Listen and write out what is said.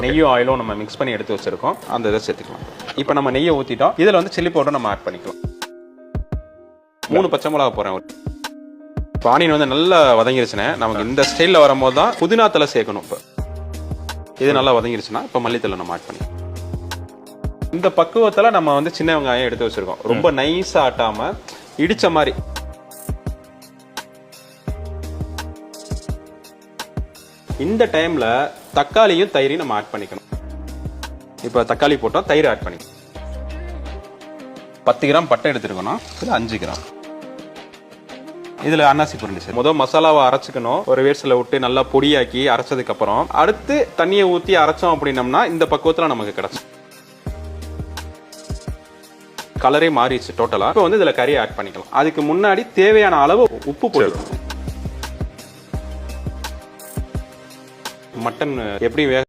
நெய்யும் ஆயிலும் நம்ம மிக்ஸ் பண்ணி எடுத்து வச்சிருக்கோம். அந்த இதை சேர்த்துக்கலாம். இப்போ நம்ம நெய்யை ஊற்றிட்டோம். இதில் வந்து சில்லி பவுடர் நம்ம ஆட் பண்ணிக்கலாம். 3 பச்சை மிளகா போகிறேன். ஆனியன் வந்து நல்லா வதங்கிருச்சுனே, நமக்கு இந்த ஸ்டைலில் வரும்போது தான் புதினா தலை சேர்க்கணும். இப்போ இது நல்லா வதங்கிருச்சுன்னா இப்போ மல்லித்தலை நம்ம ஆட் பண்ணிக்கலாம். இந்த பக்குவத்தில் நம்ம வந்து சின்ன வெங்காயம் எடுத்து வச்சிருக்கோம். ரொம்ப நைஸா ஆட்டாம இடிச்ச மாதிரி. இந்த டைம்ல தக்காளியும் தயிரையும் நம்ம ஆட் பண்ணிக்கணும். இப்போ தக்காளி போட்டோம், தயிர் ஆட் பண்ணிக்கணும். 10 கிராம் பட்டை எடுத்துருக்கணும். இது 5 கிராம். இதுல அன்னாசி பொருள் சார். முதல் மசாலாவை அரைச்சிக்கணும். ஒரு வேர்சில விட்டு நல்லா பொடியாக்கி அரைச்சதுக்கு அப்புறம் அடுத்து தண்ணியை ஊற்றி அரைச்சோம் அப்படின்னம்னா இந்த பக்குவத்தில் நமக்கு கிடைக்கும். கலரே மாறிடுச்சு டோட்டலா. இப்போ வந்து இதுல கறி ஆட் பண்ணிக்கலாம். அதுக்கு முன்னாடி தேவையான அளவு உப்பு போடணும். மட்டன் எப்படி